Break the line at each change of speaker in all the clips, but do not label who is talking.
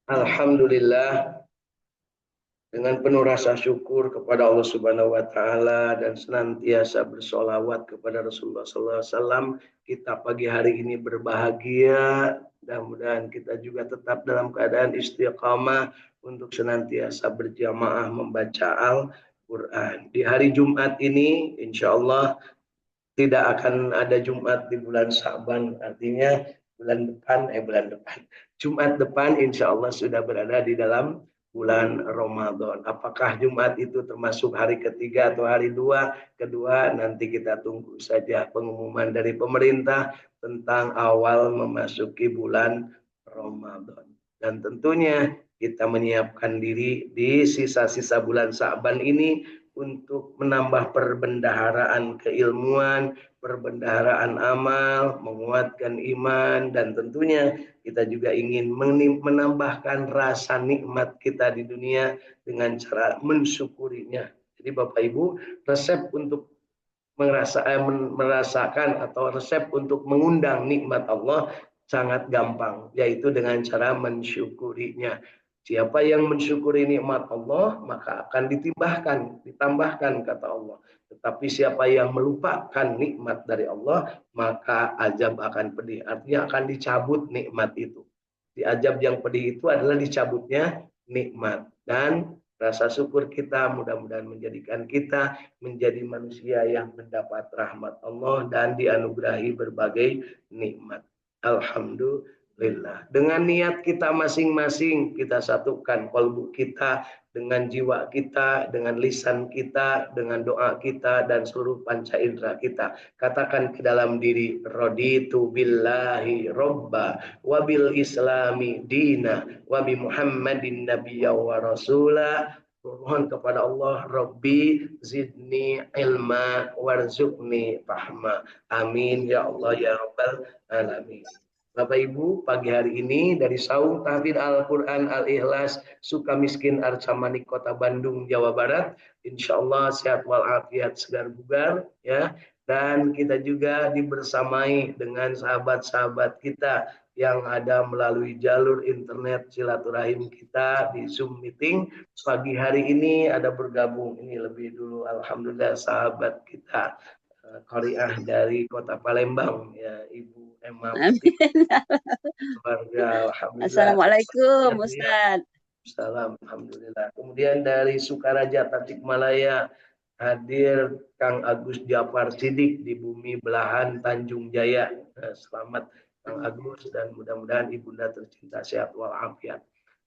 Alhamdulillah, dengan penuh rasa syukur kepada Allah Subhanahu wa taala dan senantiasa bersolawat kepada Rasulullah sallallahu alaihi wasallam, kita pagi hari ini berbahagia. Mudah-mudahan kita juga tetap dalam keadaan istiqamah untuk senantiasa berjamaah membaca Al-Qur'an. Di hari Jumat ini insya Allah tidak akan ada Jumat di bulan Sa'ban, artinya bulan depan Jumat depan insya Allah sudah berada di dalam bulan Ramadan. Apakah Jumat itu termasuk hari ketiga atau hari kedua, nanti kita tunggu saja pengumuman dari pemerintah tentang awal memasuki bulan Ramadan. Dan tentunya kita menyiapkan diri di sisa-sisa bulan Sa'ban ini untuk menambah perbendaharaan keilmuan, perbendaharaan amal, menguatkan iman, dan tentunya kita juga ingin menambahkan rasa nikmat kita di dunia dengan cara mensyukurinya. Jadi Bapak Ibu, resep untuk merasakan atau resep untuk mengundang nikmat Allah sangat gampang, yaitu dengan cara mensyukurinya. Siapa yang mensyukuri nikmat Allah, maka akan ditambahkan kata Allah. Tetapi siapa yang melupakan nikmat dari Allah, maka azab akan pedih. Artinya akan dicabut nikmat itu. Di azab yang pedih itu adalah dicabutnya nikmat. Dan rasa syukur kita mudah-mudahan menjadikan kita menjadi manusia yang mendapat rahmat Allah dan dianugerahi berbagai nikmat. Alhamdulillah. Dengan niat kita masing-masing, kita satukan kalbu kita dengan jiwa kita, dengan lisan kita, dengan doa kita, dan seluruh panca indera kita. Katakan ke dalam diri, raditu billahi robba, wabil islami dina, wabi muhammadin nabiyya wa rasulah. Mohon kepada Allah, Rabbi zidni ilma warzuqni fahma. Amin ya Allah ya Rabbal alamin. Bapak Ibu, pagi hari ini dari Saung Tahfidz Al-Quran Al-Ikhlas Sukamiskin Arca Manik Kota Bandung, Jawa Barat. Insya Allah sehat walafiat segar bugar ya. Dan kita juga dibersamai dengan sahabat-sahabat kita yang ada melalui jalur internet silaturahim kita di Zoom meeting. Pagi hari ini ada bergabung, ini lebih dulu alhamdulillah sahabat kita Qariah dari Kota Palembang ya, Ibu Emma Putih keluarga, alhamdulillah.
Assalamualaikum
Ya,
Ustaz.
salam alhamdulillah. Kemudian dari Sukaraja Tasikmalaya hadir Kang Agus Jafar Sidik di bumi belahan Tanjung Jaya. Selamat Kang Agus dan mudah-mudahan ibunda tercinta sehat walafiat.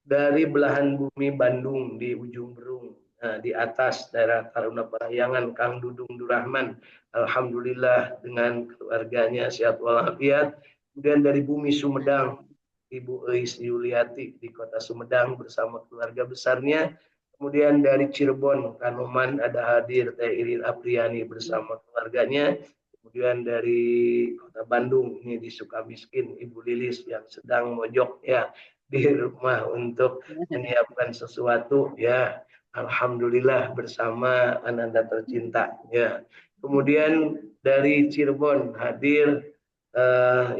Dari belahan bumi Bandung di ujung Berung, di atas daerah Taruna Parahyangan, Kang Dudung Durahman, alhamdulillah dengan keluarganya sehat walafiat. Kemudian dari bumi Sumedang, Ibu Eis Yuliati di kota Sumedang bersama keluarga besarnya. Kemudian dari Cirebon, Kanoman ada hadir Teh Irin Apriani bersama keluarganya. Kemudian dari kota Bandung ini di Sukamiskin, Ibu Lilis yang sedang mojok ya di rumah untuk menyiapkan sesuatu ya. Alhamdulillah bersama Ananda tercinta ya. Kemudian dari Cirebon hadir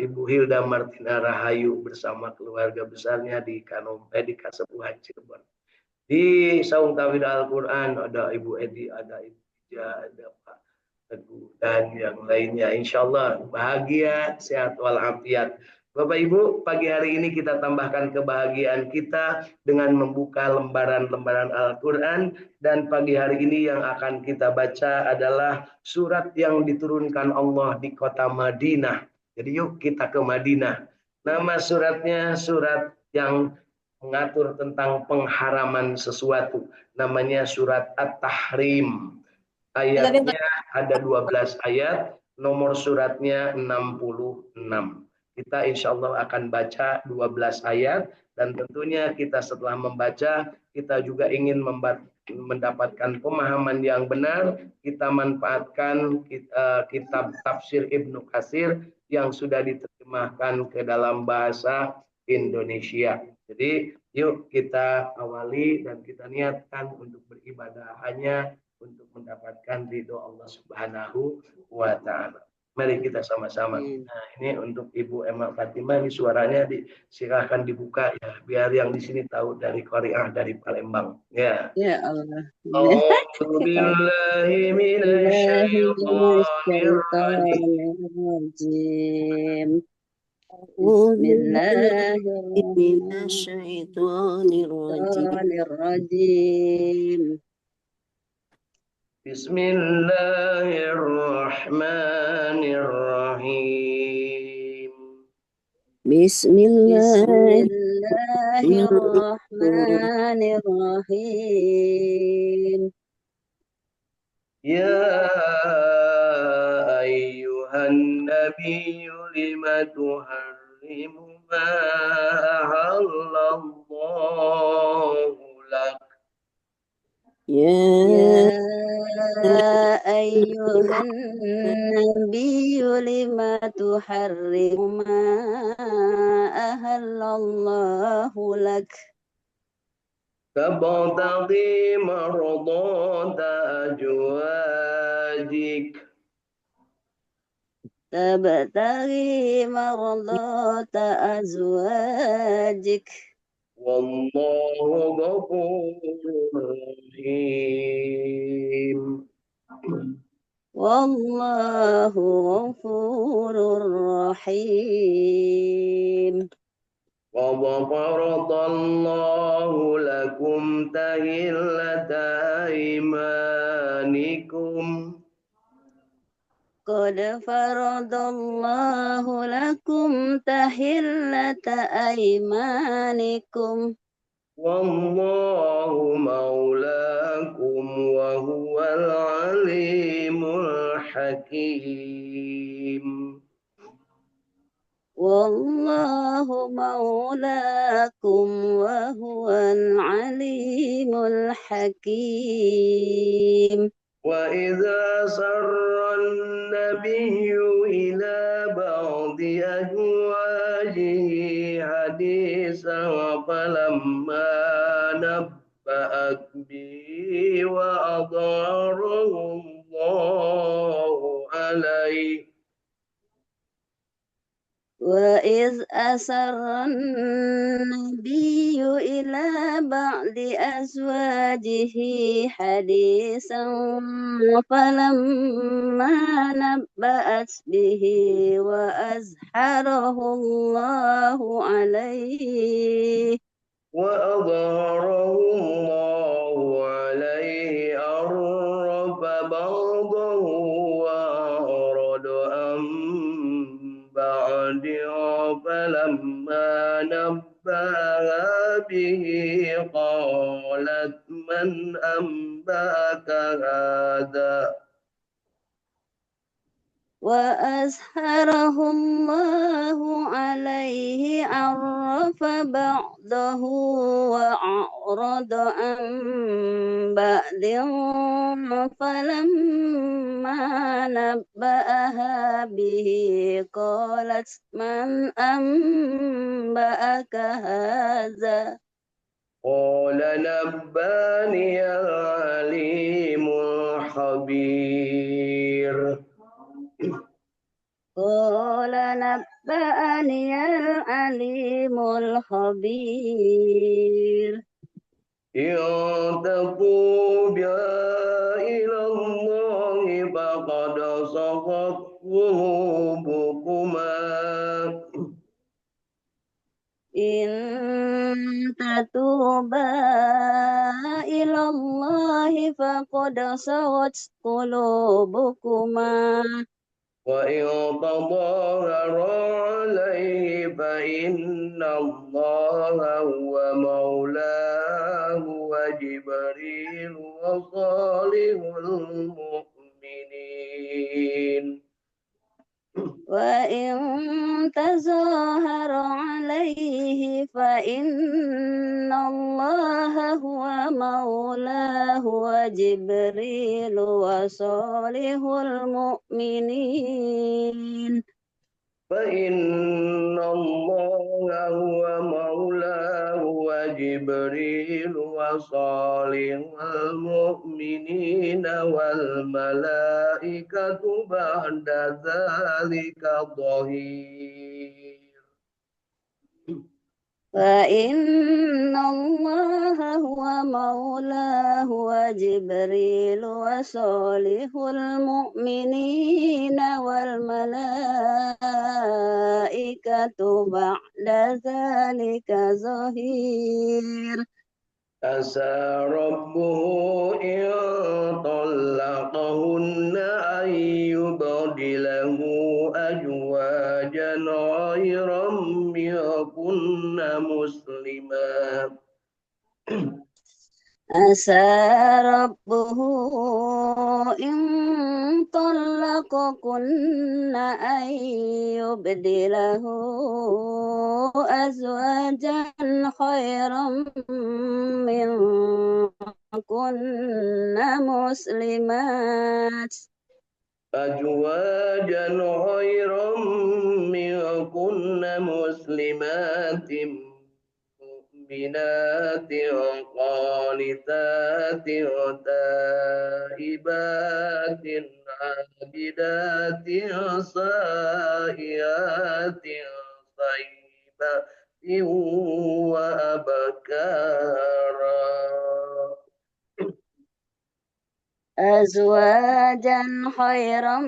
Ibu Hilda Martina Rahayu bersama keluarga besarnya di di Kasepuhan Cirebon. Di Saung Tawhid Al-Quran ada Ibu Edi, ada Ibu Ija, ada Pak Teguh dan yang lainnya. Insya Allah bahagia, sehat walafiat. Bapak Ibu, pagi hari ini kita tambahkan kebahagiaan kita dengan membuka lembaran-lembaran Al-Quran. Dan pagi hari ini yang akan kita baca adalah surat yang diturunkan Allah di kota Madinah. Jadi yuk kita ke Madinah. Nama suratnya surat yang mengatur tentang pengharaman sesuatu. Namanya surat At-Tahrim. Ayatnya ada 12 ayat, nomor suratnya 66. Kita insya Allah akan baca 12 ayat dan tentunya kita setelah membaca, kita juga ingin mendapatkan pemahaman yang benar, kita manfaatkan kitab tafsir Ibnu Katsir yang sudah diterjemahkan ke dalam bahasa Indonesia. Jadi yuk kita awali dan kita niatkan untuk beribadah hanya untuk mendapatkan ridho Allah Subhanahu wa taala. Mari kita sama-sama. Nah, ini untuk Ibu Emma Fatimah, ini suaranya silakan dibuka ya, biar yang di sini tahu dari Korea, dari Palembang. Ya.
Ya Allah.
A'udzu billahi minasyaitonir
Bismillahirrahmanirrahim. Bismillahirrahmanirrahim.
Bismillahirrahmanirrahim.
Bismillahirrahmanirrahim.
Ya ayyuhan nabiyyu lima tuharrimu ma ahallallahu lak.
Ya ayyuhan nabiyyu lima tuharrimu ma ahallallahu lak.
Tabtaghi mardata azwajik.
Tabtaghi mardata azwajik.
Wallahu ghafurur rahim.
Wallahu ghafurur rahim.
Wa faradallahu lakum tahillata aymanikum.
Qad faradallahu lakum tahillata aymanikum.
Wallahu maulakum wa huwal alimul hakim.
Wallahu maulakum wa huwal alimul hakim.
Wa idza sarra an-nabiyyu ila ba'di azwajihi hadisan falamma nabba'at bihi wa adharahu Allahu alaihi.
Wa iz asarran nabiyyu ila ba'di azwajihi hadisan falamma nabba'at bihi wa azharahu Allahu alaihi
وأظهره الله عليه عرف بعضه وأعرض عن بعد فلما نبأها به قالت من أنبأك هذا
وأزهره الله عليه عرف بعضه وأعرض عن بعد فلما نبأها به قالت من أنبأك هذا
قال نباني العليم الخبير.
قال نبأني العليم الخبير.
إن تتوبا إلى الله فقد صغت قلوبكما.
إن تتوبا إلى الله فقد صغت قلوبكما.
وإن تظاهرا عليه فإن الله هو مولاه وجبريل وصالح المؤمنين.
وإن تظاهر عليه فإن الله هو مولاه وجبريل وصالح المؤمنين.
فإن الله هو مولاه وجبريل وجبريل وصالح المؤمنين والملائكة بعد ذلك ظهير.
فإن الله هو مولاه وجبريل وصالح المؤمنين والملائكة بعد ذلك ظهير.
عسى ربه إن طلقهن أن يبدله أزواجا غيرا منكن مسلمات
عسى ربه إن طلقكن أن يبدله أزواجا خيرا منكن مسلمات
أزواجا غيرا منكن مسلمات مؤمنات قانتات تائبات عابدات سائحات طيبات وأبكارا.
أزواجا خيرا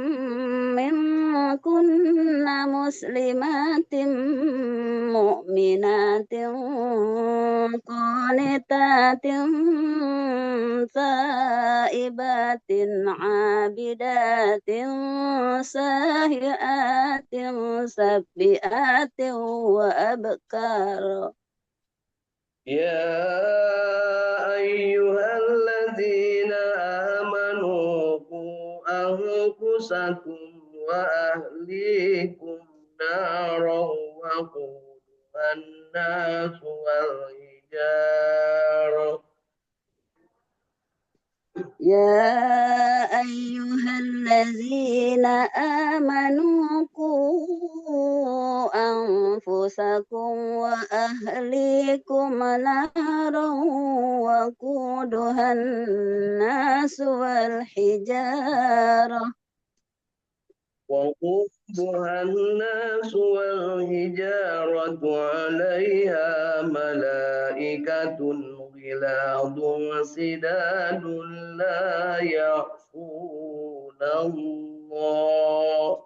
منكن مسلمات مؤمنات قانتات تائبات عابدات ساهئات سبئات وأبكارا.
يا أيها الذين آمنوا قوا أنفسكم وأهليكم نارا وقودها الناس والحجارة
يا أيها الذين آمنوا قوا أنفسكم وأهليكم نارا وقودها الناس والحجارة
عليها ملائكة غلاظ شداد لا يعصون الله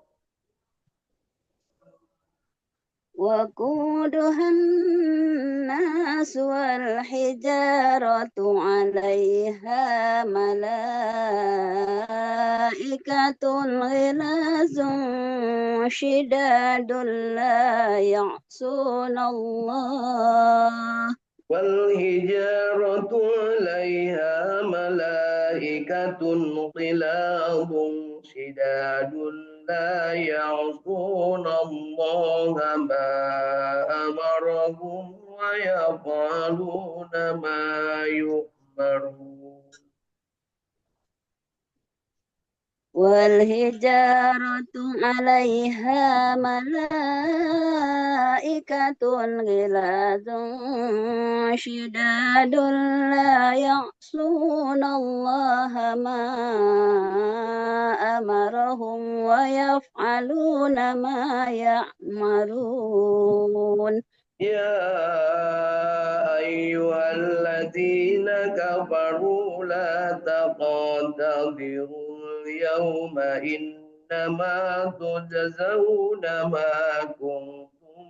وقودها الناس والحجارة عليها ملائكة غلاظ شداد لا يعصون الله
والحجارة عليها ملائكة غلاظ شداد لا يعصون الله ما أمرهم ويفعلون ما يؤمرون.
والحجارة عليها ملائكة غلاظ شداد لا يعصون الله ما أمرهم ويفعلون ما يأمرون.
يا أيها الذين كفروا لا تقاتلوا اليوم إنما تجزون ما كنتم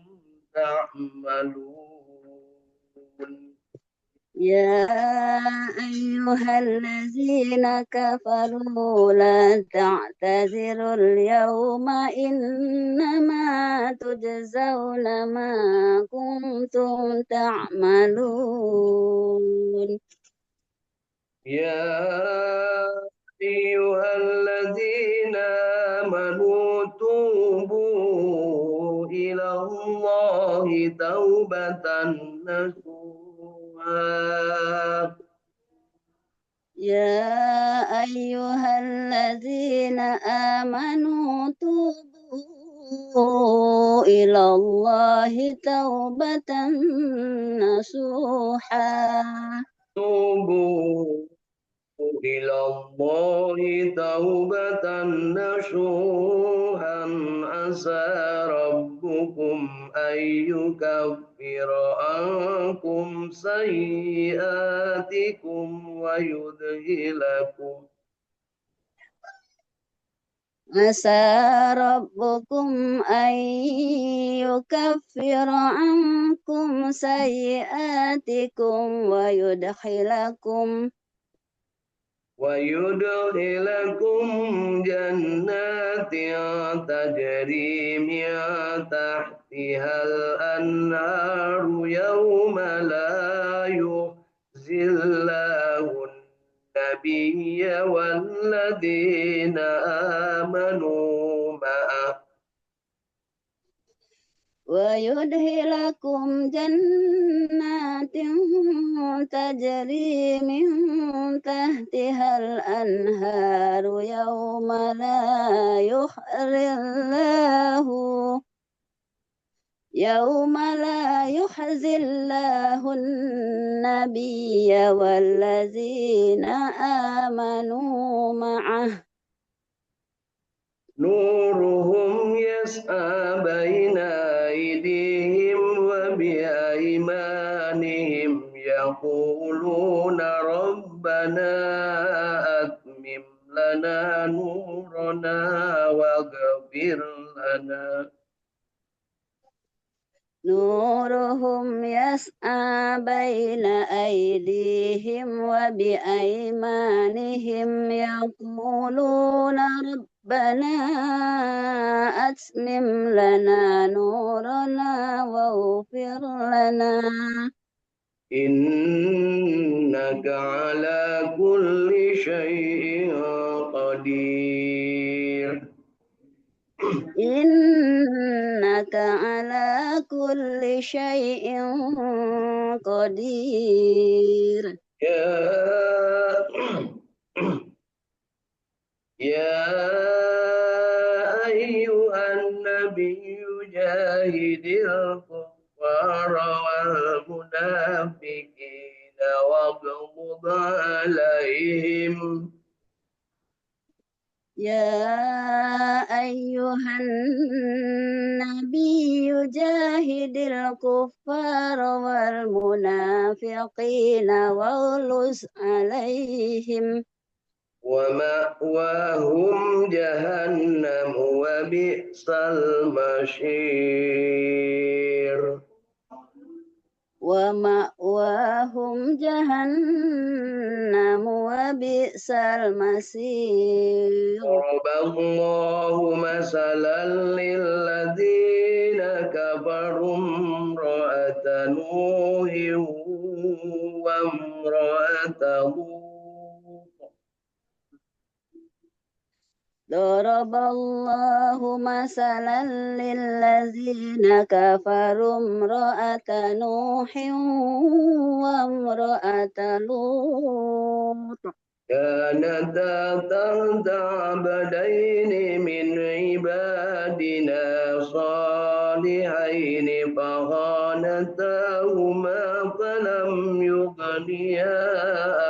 تعملون.
يا أيها الذين كفروا لا تعتذروا اليوم إنما تجزون ما كنتم تعملون.
يا أيها الذين آمنوا توبوا إلى الله توبة نصوحا.
يا أيها الذين آمنوا توبوا إلى الله توبة نصوحا
توبوا إلى الله توبة نصوحا عسى ربكم أن يكفر عنكم سيئاتكم ويدخلكم
عسى ربكم أن يكفر عنكم سيئاتكم
ويدخلكم جنات تجري من تحتها الأنهار يوم لا يخزي الله النبي والذين آمنوا معه
ويدخلكم جنات تجري من تحتها الأنهار يوم لا يخزي الله النبي والذين آمنوا معه
نورهم يسعى بين أيديهم وبأيمانهم يقولون ربنا أتمم لنا نورنا واغفر لنا
نورهم يسعى بين أيديهم وبأيمانهم يقولون ربنا أتمم لنا نورنا واغفر لنا
إنك على كل شيء قدير
إنك على كل شيء قدير
يا يا أيها النبي جاهد الكفار والمنافقين واغلظ عليهم
يا أيها النبي جاهد الكفار والمنافقين واغلظ عليهم
ومأواهم جهنم وبئس المصير
ومأواهم جهنم وبئس المصير
ضرب الله مثلا للذين كفروا امرأة نوح وامرأة لوط
ضرب الله مثلا للذين كفروا امرأة نوح وامرأة لوط
كانتا تحت عبدين من عبادنا صالحين فخانتاهما فلم يغنيا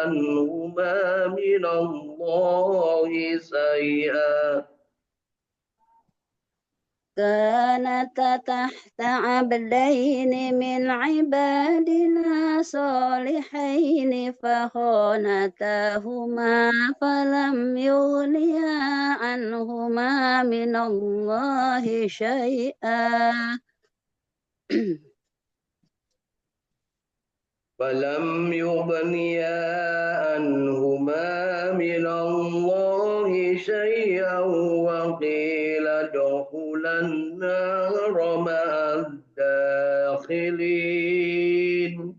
عنهما من الله شيئا
كانتا تحت عبدين من عبادنا صالحين فخانتاهما فلم يغنيا عنهما من الله شيئا
فلم يغنيا عنهما من الله شيئا وقيل ادخلا النار مع الداخلين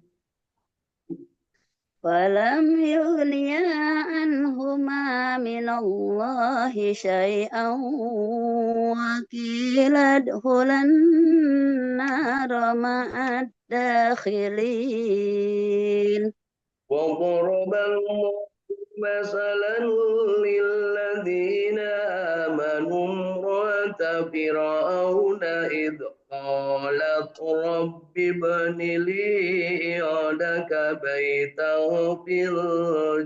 فلم يغنيا عنهما من الله شيئا وقيل ادخلا النار مع الداخلين
وضرب الله مثلا للذين آمنوا امرأة فرعون إذ قالت رب ابن لي عندك بيتا في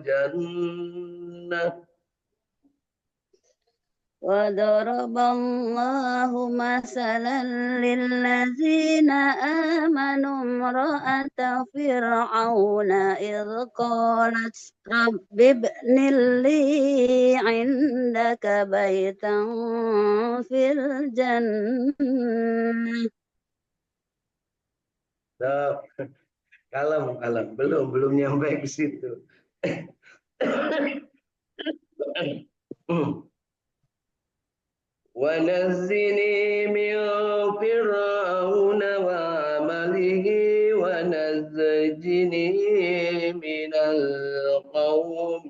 الجنة
وضرب الله مثلا للذين آمنوا امرأة فرعون إذ قالت رب ابن لي عندك بيتا في الجنة.
Nah, kalem, belum nyampe ke situ. ونجني من فرعون وعمله ونجني من القوم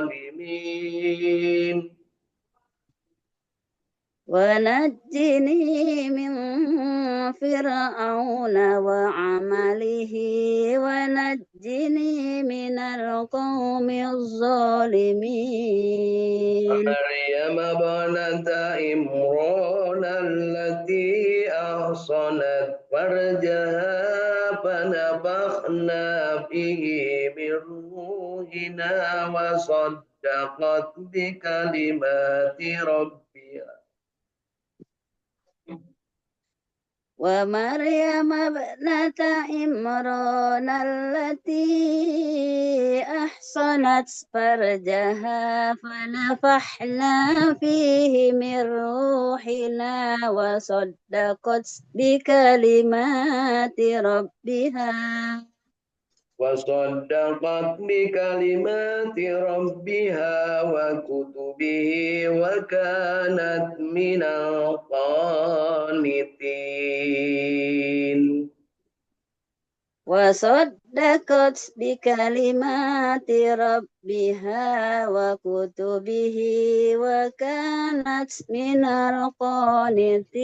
الظالمين
ونجني من فرعون وعمله ونجني من القوم الظالمين.
مريم ابنة عمران التي أحصنت فرجها فنفخنا فيه من روحنا وصدقت بكلمات ربها
ومريم ابنة عمران التي أحصنت فرجها فنفحنا فيه من روحنا وصدقت بكلمات ربها
وكتبه وكانت من القانتين
وصدقت بكلمات ربها وكتبه وكانت من القانتين.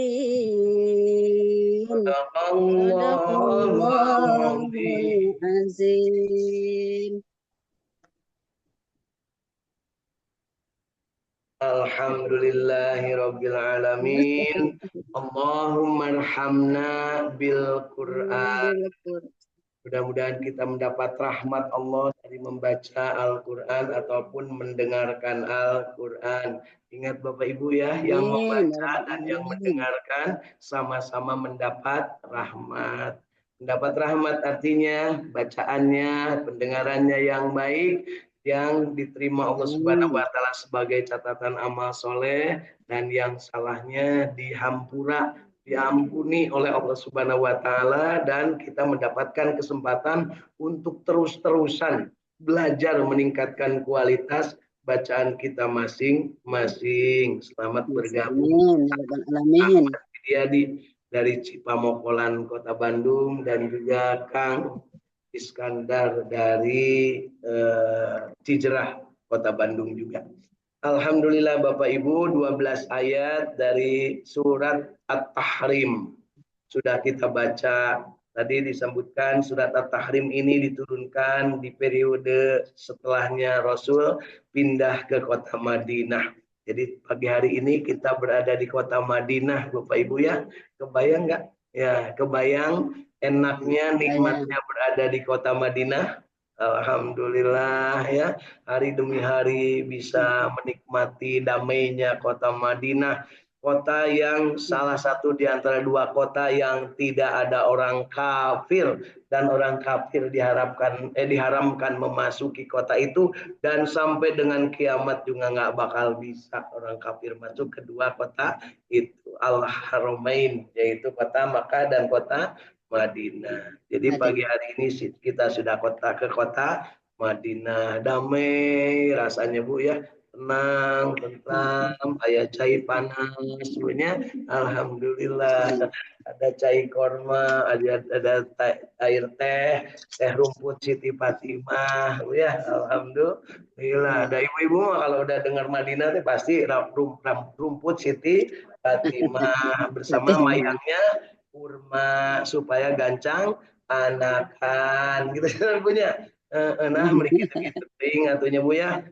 صدق
صدق
الله
الله
العظيم.
العظيم.
Alhamdulillahi Rabbil Alamin. Allahumma arhamna bil Qur'an. Mudah-mudahan kita mendapat rahmat Allah dari membaca Al-Quran ataupun mendengarkan Al-Quran. Ingat Bapak Ibu ya, yang membaca dan yang mendengarkan sama-sama mendapat rahmat. Mendapat rahmat artinya bacaannya, pendengarannya yang baik, yang diterima Allah Subhanahu wa taala sebagai catatan amal soleh, dan yang salahnya diampuni oleh Allah Subhanahu wa taala, dan kita mendapatkan kesempatan untuk terus-terusan belajar meningkatkan kualitas bacaan kita masing-masing. Selamat bergabung. Ahmad Widiadi dari Cipamokolan Kota Bandung, dan juga Kang Iskandar dari Cijerah Kota Bandung juga. Alhamdulillah Bapak Ibu, 12 ayat dari surat At-Tahrim sudah kita baca. Tadi disebutkan surat At-Tahrim ini diturunkan di periode setelahnya Rasul pindah ke kota Madinah. Jadi pagi hari ini kita berada di kota Madinah Bapak Ibu ya. Kebayang nggak? Ya, kebayang enaknya, nikmatnya berada di kota Madinah. Alhamdulillah ya, hari demi hari bisa menikmati damainya kota Madinah, kota yang salah satu di antara dua kota yang tidak ada orang kafir, dan orang kafir diharamkan memasuki kota itu, dan sampai dengan kiamat juga nggak bakal bisa orang kafir masuk ke dua kota itu, Al-Haramain, yaitu kota Makkah dan kota Madinah. Jadi pagi hari ini kita sudah ke kota Madinah, damai rasanya Bu ya, tenang, tentram, ayah cai panas, sebenarnya alhamdulillah ada cai korma, ada air teh rumput Siti Fatimah, Bu ya, alhamdulillah. Ada ibu-ibu kalau udah dengar Madinah tuh pasti rumput Siti Fatimah bersama mayangnya kurma supaya gancang anakan gitu kan punya. Nah mereka gitu ting atunya Bu ya.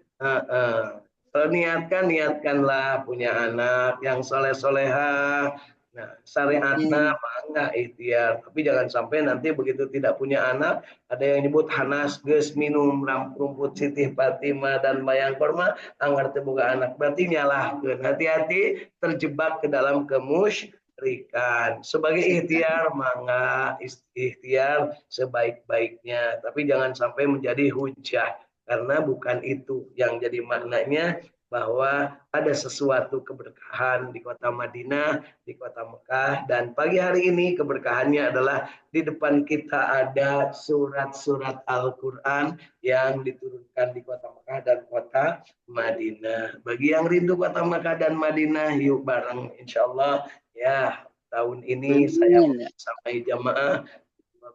Kalau niatkanlah punya anak yang soleh-solehah. Nah, syariatna mah enggak ikhtiar, tapi jangan sampai nanti begitu tidak punya anak, ada yang nyebut hanas geus minum rumput Siti Fatimah dan Mayang Korma, anggar teu boga anak. Berarti nyalahkeun. Hati-hati terjebak ke dalam kemusyrikan. Sebagai ikhtiar mangga ikhtiar sebaik-baiknya, tapi jangan sampai menjadi hujah karena bukan itu yang jadi maknanya bahwa ada sesuatu keberkahan di kota Madinah, di kota Mekah, dan pagi hari ini keberkahannya adalah di depan kita ada surat-surat Al-Quran yang diturunkan di kota Mekah dan kota Madinah. Bagi yang rindu kota Mekah dan Madinah, yuk bareng insya Allah ya tahun ini saya sampai jamaah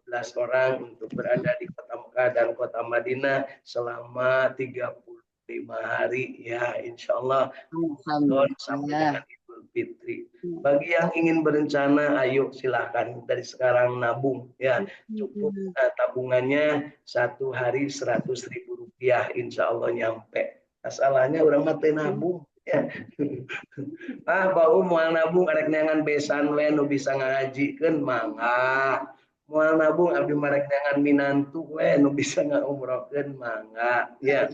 15 orang untuk berada di kota Mekah dan kota Madinah selama 35 hari ya insya Allah sampai dengan Idul Fitri. Bagi yang ingin berencana, ayo silahkan dari sekarang nabung ya, cukup tabungannya satu hari 100.000 rupiah insya Allah nyampe. Masalahnya orang mati nabung ya. Bau mual nabung arek neangan besan we nu bisa ngajikeun mangga. Mual nabung abdi marek neangan minantu we nu bisa ngaumrohkeun mangga ya.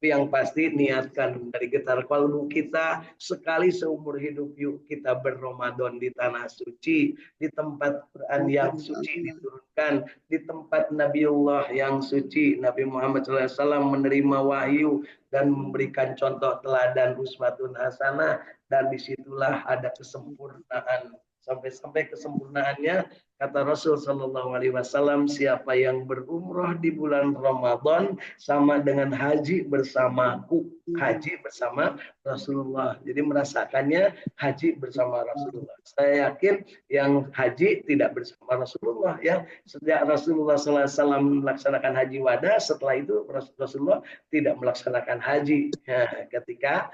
Tapi yang pasti niatkan dari getar kalbu kita sekali seumur hidup yuk kita berRamadan di tanah suci, di tempat Quran yang suci diturunkan, di tempat Nabiullah yang suci, Nabi Muhammad SAW menerima wahyu dan memberikan contoh teladan uswatun hasanah, dan disitulah ada kesempurnaan. Sampai-sampai kesempurnaannya kata Rasul Shallallahu Alaihi Wasallam, siapa yang berumroh di bulan Ramadan sama dengan haji bersamaku, haji bersama Rasulullah. Jadi merasakannya haji bersama Rasulullah. Saya yakin yang haji tidak bersama Rasulullah ya. Sejak Rasulullah SAW melaksanakan haji wada, setelah itu Rasulullah tidak melaksanakan haji. Ya, ketika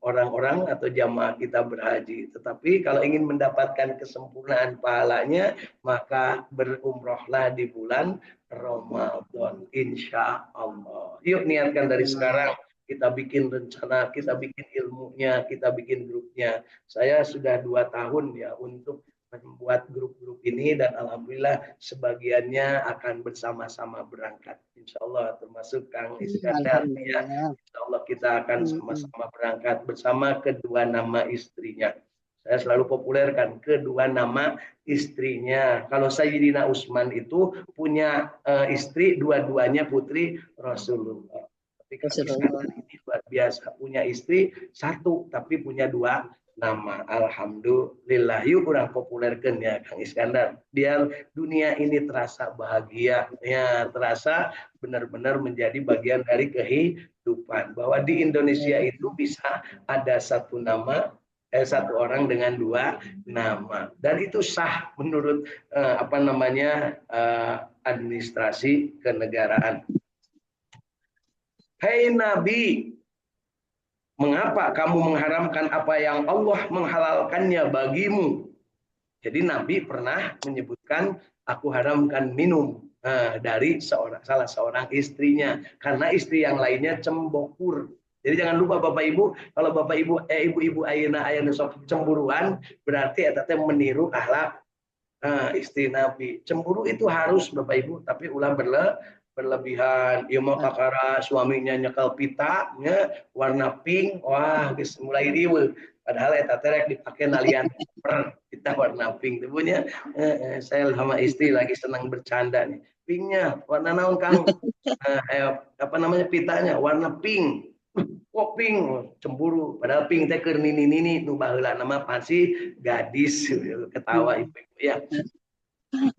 orang-orang atau jamaah kita berhaji. Tetapi kalau ingin mendapatkan kesempurnaan pahalanya, maka berumrohlah di bulan Ramadan, insya Allah. Yuk niatkan dari sekarang. Kita bikin rencana, kita bikin ilmunya, kita bikin grupnya. Saya sudah 2 tahun ya untuk membuat grup-grup ini dan alhamdulillah sebagiannya akan bersama-sama berangkat. Insya Allah termasuk Kang Iskandar ya. Insya Allah kita akan sama-sama berangkat bersama kedua nama istrinya. Saya selalu populerkan kedua nama istrinya. Kalau Sayyidina Utsman itu punya istri dua-duanya putri Rasulullah. Tapi Kang Iskandar ini luar biasa, punya istri satu tapi punya dua nama. Alhamdulillah. Yuk kurang populerkan ya Kang Iskandar. Biar dunia ini terasa bahagia, ya terasa benar-benar menjadi bagian dari kehidupan. Bahwa di Indonesia itu bisa ada satu nama, satu orang dengan dua nama. Dan itu sah menurut administrasi kenegaraan. Hai Nabi, mengapa kamu mengharamkan apa yang Allah menghalalkannya bagimu? Jadi Nabi pernah menyebutkan, aku haramkan minum dari salah seorang istrinya. Karena istri yang lainnya cembokur. Jadi jangan lupa Bapak Ibu, kalau Bapak Ibu, ibu-ibu ayana sok cemburuan, berarti eta teh meniru akhlak istri Nabi. Cemburu itu harus Bapak Ibu, tapi ulah berlebihan. Ieu mah kakara suaminya nyekel pita nya warna pink, wah geus mulai riweuh. Padahal eta teh rek dipake nalian pita warna pink. Punya saya sama istri lagi senang bercanda nih. Pinknya warna naon Kang? Pitanya warna pink. Kok pink? Cemburu. Padahal pink teh keur nini-nini nu baheula nama pasti gadis. Ketawa ibu ya.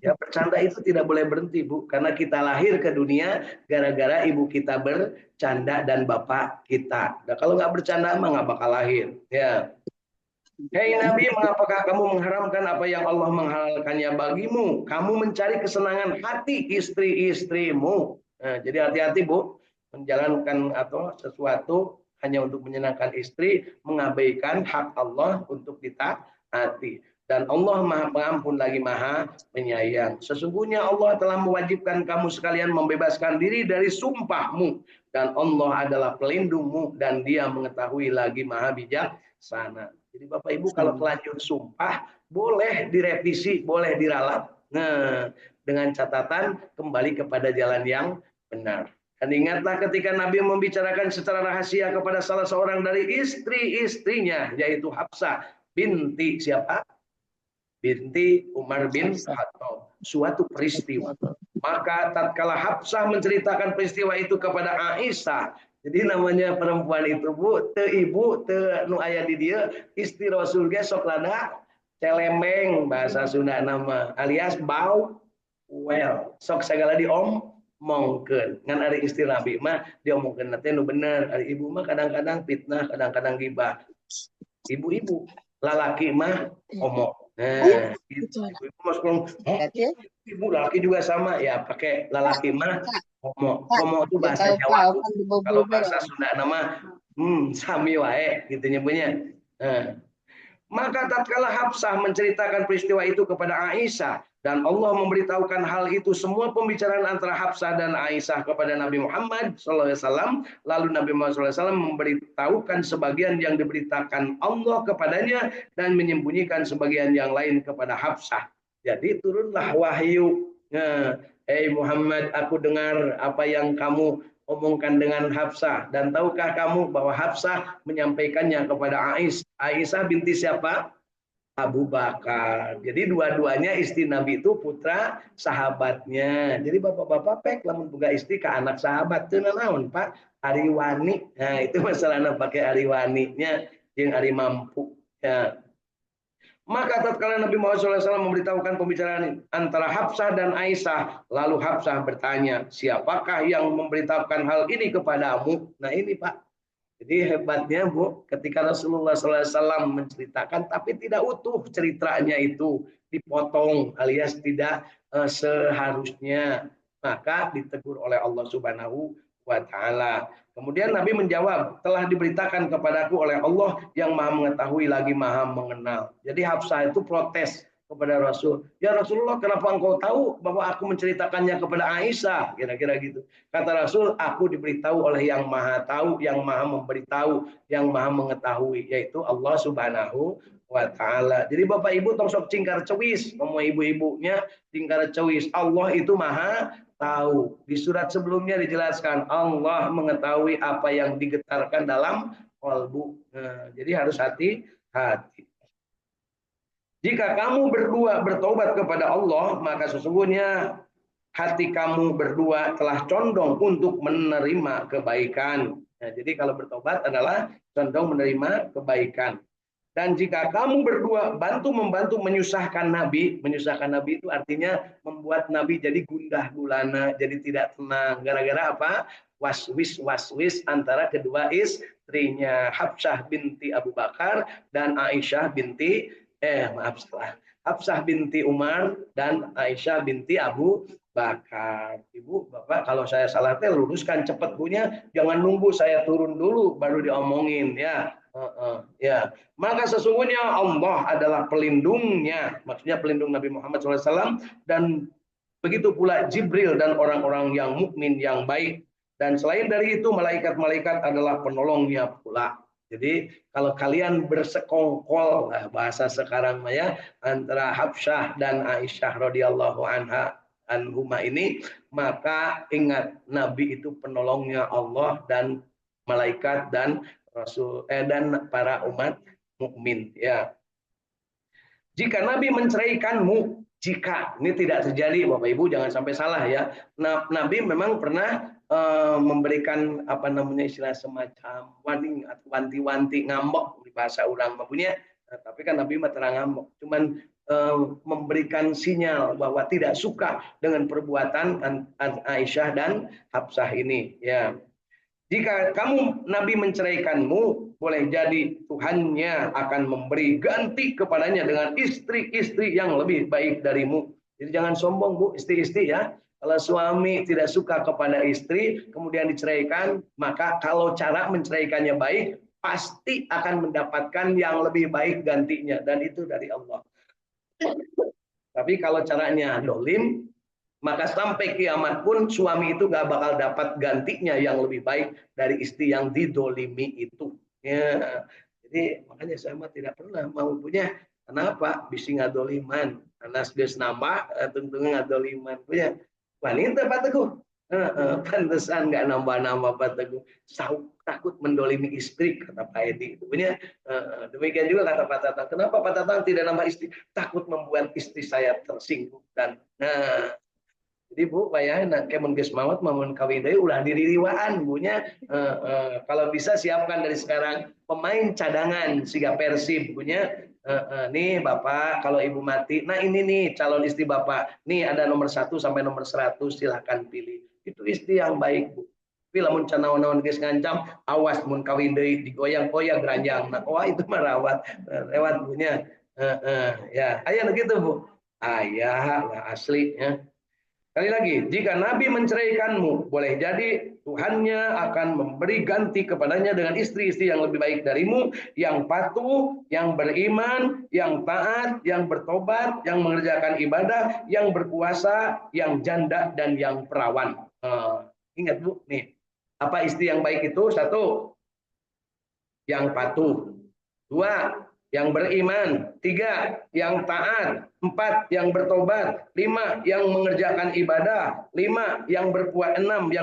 Ya bercanda itu tidak boleh berhenti Bu, karena kita lahir ke dunia gara-gara ibu kita bercanda dan bapak kita. Nah, kalau nggak bercanda mah nggak bakal lahir. Ya. Hei Nabi, mengapakah kamu mengharamkan apa yang Allah menghalalkannya bagimu? Kamu mencari kesenangan hati istri-istrimu. Nah, jadi hati-hati Bu, menjalankan atau sesuatu hanya untuk menyenangkan istri, mengabaikan hak Allah untuk ditaati. Dan Allah Maha Pengampun lagi Maha Penyayang. Sesungguhnya Allah telah mewajibkan kamu sekalian membebaskan diri dari sumpahmu. Dan Allah adalah pelindungmu dan Dia mengetahui lagi Maha Bijaksana. Jadi Bapak Ibu kalau telanjur sumpah boleh direvisi, boleh diralat. Nah, dengan catatan kembali kepada jalan yang benar. Dan ingatlah ketika Nabi membicarakan secara rahasia kepada salah seorang dari istri-istrinya, yaitu Hafsah binti siapa? Binti Umar bin Khattab. Suatu peristiwa. Maka tatkala Hafsah menceritakan peristiwa itu kepada Aisyah, jadi namanya perempuan itu bu, te ibu, te nu aya di dia, istri Rasul ge sok lada celemeng bahasa Sunda nama alias bau well. Sok segala diomongkeun. Ngan ari istri Nabi mah diomongkeun teh nu bener, ari ibu mah kadang-kadang fitnah, kadang-kadang gibah. Ibu-ibu, lalaki mah omong. Nah, ibu-ibu masuk ibu laki juga sama ya pakai lalaki mah homo. Homo itu bahasa Jawa. Kalau bahasa Sunda nama sami wae gitu nyebutnya. Nah, maka tatkala Hafsah menceritakan peristiwa itu kepada Aisyah dan Allah memberitahukan hal itu semua pembicaraan antara Hafsah dan Aisyah kepada Nabi Muhammad SAW, lalu Nabi Muhammad SAW memberitahukan sebagian yang diberitakan Allah kepadanya dan menyembunyikan sebagian yang lain kepada Hafsah. Jadi turunlah wahyu. Nah, Muhammad, aku dengar apa yang kamu omongkan dengan Hafsah, dan tahukah kamu bahwa Hafsah menyampaikannya kepada Aisyah. Aisyah binti siapa? Abu Bakar. Jadi dua-duanya istri Nabi itu putra sahabatnya. Jadi bapak-bapak pek lamun boga istri ke anak sahabat teu naon Pak? Ari wani. Nah, itu masalahnya pakai ari waninya jeung ari mampu. Ya. Maka tatkala Nabi Muhammad SAW memberitahukan pembicaraan antara Hafsah dan Aisyah, lalu Hafsah bertanya, siapakah yang memberitahukan hal ini kepadamu? Nah ini Pak, jadi hebatnya Bu, ketika Rasulullah SAW menceritakan, tapi tidak utuh ceritanya itu, dipotong alias tidak seharusnya, maka ditegur oleh Allah Subhanahu wa Ta'ala. Kemudian Nabi menjawab, telah diberitakan kepadaku oleh Allah yang maha mengetahui lagi maha mengenal. Jadi Hafsah itu protes kepada Rasul. Ya Rasulullah, kenapa engkau tahu bahwa aku menceritakannya kepada Aisyah? Kira-kira gitu. Kata Rasul, aku diberitahu oleh yang maha tahu, yang maha memberitahu, yang maha mengetahui, yaitu Allah Subhanahu wa Ta'ala. Jadi Bapak Ibu tong sok cingkar cewis, ngomong ibu-ibunya cingkar cewis. Allah itu maha tahu. Di surat sebelumnya dijelaskan Allah mengetahui apa yang digetarkan dalam kalbu. Nah, jadi harus hati-hati. Jika kamu berdua bertobat kepada Allah, maka sesungguhnya hati kamu berdua telah condong untuk menerima kebaikan. Nah, jadi kalau bertobat adalah condong menerima kebaikan. Dan jika kamu berdua membantu menyusahkan Nabi itu artinya membuat Nabi jadi gundah gulana, jadi tidak tenang. Gara-gara apa? Waswis antara kedua istrinya, Hafsah binti Abu Bakar dan Aisyah binti Hafsah binti Umar dan Aisyah binti Abu Bakar. Ibu, Bapak, kalau saya salah luruskan cepat punya, jangan nunggu saya turun dulu baru diomongin ya. Ya, maka sesungguhnya Allah adalah pelindungnya, maksudnya pelindung Nabi Muhammad SAW, dan begitu pula Jibril dan orang-orang yang mukmin yang baik, dan selain dari itu malaikat-malaikat adalah penolongnya pula. Jadi kalau kalian bersekongkol, bahasa sekarang ya, antara Hafsah dan Aisyah radhiyallahu anhuma ini, maka ingat Nabi itu penolongnya Allah dan malaikat dan Rasul dan para umat mukmin ya. Jika Nabi menceraikanmu, jika ini tidak terjadi, Bapak Ibu jangan sampai salah ya. Nabi memang pernah memberikan apa namanya istilah semacam warning atau wanti-wanti ngambek di bahasa orang punya, tapi kan Nabi mah terang ngambek, cuman memberikan sinyal bahwa tidak suka dengan perbuatan Aisyah dan Hafsah ini ya. Jika kamu Nabi menceraikanmu, boleh jadi Tuhannya akan memberi ganti kepadanya dengan istri-istri yang lebih baik darimu. Jadi jangan sombong Bu, istri-istri ya. Kalau suami tidak suka kepada istri, kemudian diceraikan, maka kalau cara menceraikannya baik, pasti akan mendapatkan yang lebih baik gantinya. Dan itu dari Allah. Tapi kalau caranya dolim, maka sampai kiamat pun suami itu gak bakal dapat gantinya yang lebih baik dari istri yang didolimi itu. Ya. Jadi makanya saya mah tidak pernah mau punya. Kenapa? Bisa ngadoliman. Karena sudah nambah, tentunya ngadoliman punya. Wanita Pak Teguh. Pantesan nggak nambah-nambah Pak Teguh. Takut mendolimi istri kata Pak Edi. Punya. Demikian juga kata Pak Tatang. Kenapa Pak Tatang tidak nambah istri? Takut membuat istri saya tersinggung dan jadi Bu, bayangin kemun geus maot mamun kawin deui ulah diririwaan bunya. Kalau bisa siapkan dari sekarang pemain cadangan siga Persib punya. Nih Bapak, kalau Ibu mati, nah ini nih calon istri Bapak. Nih ada nomor 1 sampai nomor 100 silahkan pilih. Itu istri yang baik Bu. Tapi lamun can naon-naon geus ngancam, awas mun kawin deui digoyang-goyang ranjang. Nah, wah itu merawat lewat punya. Ya, aya gitu Bu. Ayah lah asli ya. Sekali lagi, jika Nabi menceraikanmu, boleh jadi Tuhannya akan memberi ganti kepadanya dengan istri-istri yang lebih baik darimu, yang patuh, yang beriman, yang taat, yang bertobat, yang mengerjakan ibadah, yang berpuasa, yang janda, dan yang perawan. Ingat Bu, nih, apa istri yang baik itu? 1, yang patuh. 2, yang beriman. 3, yang taat. 4, yang bertobat. 5, yang mengerjakan ibadah. 6, yang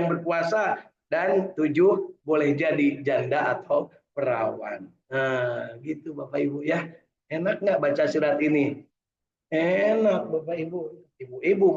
berpuasa. Dan 7, boleh jadi janda atau perawan. Nah, gitu Bapak Ibu ya. Enak nggak baca surat ini? Enak Bapak Ibu. Ibu-ibu